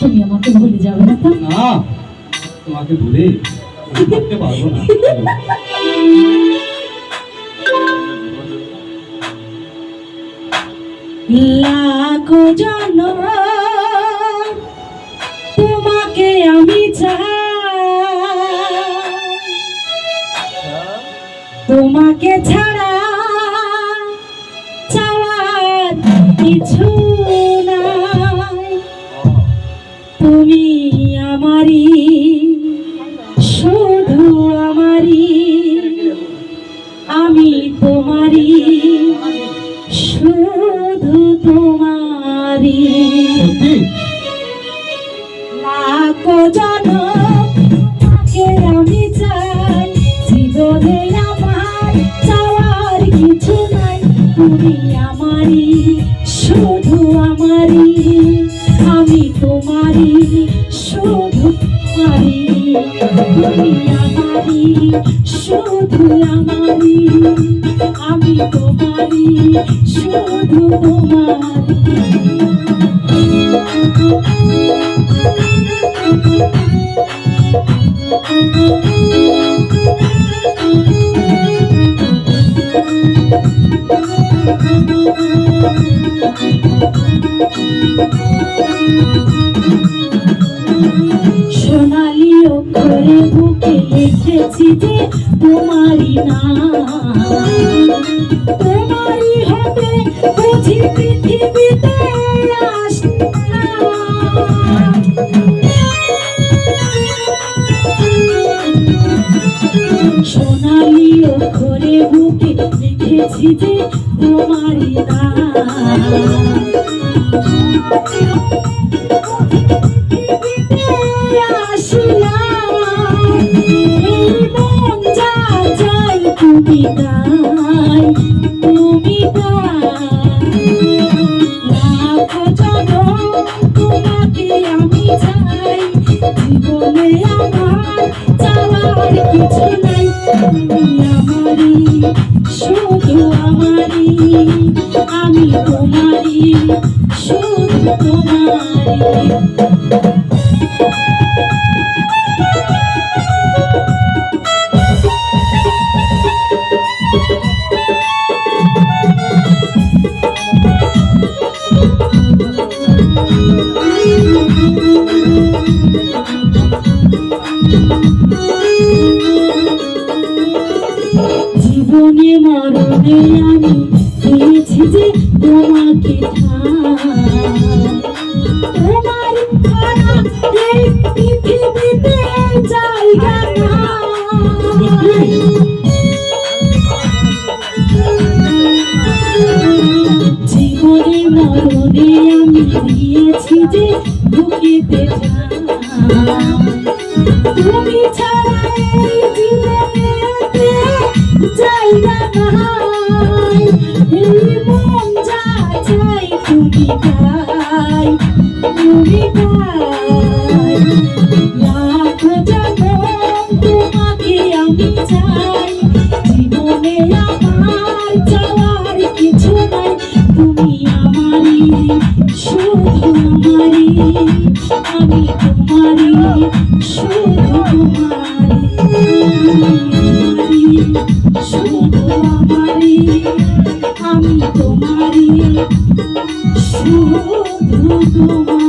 তুমি আমাকে ভুলে যাবে না তো? না, তোমাকে ভুলে আমি থাকতে পারবো না। লাখো জনম তোমাকে আমি চাই, তোমাকে ছাড়া চাওয়ার কিছু নাই। তুমি আমারই, শুধু আমারই, আমি তোমারই, শুধু তোমারই। লাখো জনম তোমাকে আমি চাই, জীবনে আমার চাওয়ার কিছু নাই। তুমি আমারই, শুধু আমারই, আমি তোমারই, শুধু তোমারই। তুমি আমারই, শুধু আমারই, আমি তোমারই, শুধু তোমারই। সোনালি অক্ষরে বুকে লিখেছি যে তোমারই নাম, তোমারই হবে বুঝি পৃথিবীতে আসলাম। সোনালি অক্ষরে বুকে লিখেছি যে তোমারই নাম, তুমি তাই, তুমি তাই। লাখো জনম তোমাকে আমি চাই, জীবনে আমার চাওয়ার কিছু নাই। তুমি আমারই, শুধু আমারই, আমি তোমারই, শুধু তোমারই। জীবনে মরণে আমি পেয়েছি যে তোমাকে তোমার ছাড়া এই পৃথিবীতে জায়গা নাই। জীবনে মরণে আমি দিয়েছি যে বুকেতে তুমি ছাড়া এই জীবনেতে জায়গা নাই। এই মন যা চাই তুমি তাই, তুমি তাই। লাখো জনম তোমাকে আমি চাই, জীবনে আমার চাওয়ার কিছু নাই। তুমি আমারই, শুধু আমারই, আমি তোমারই, শুধু তোমারই। শুধু আমারই, আমি তোমারই, শুধু তোমার।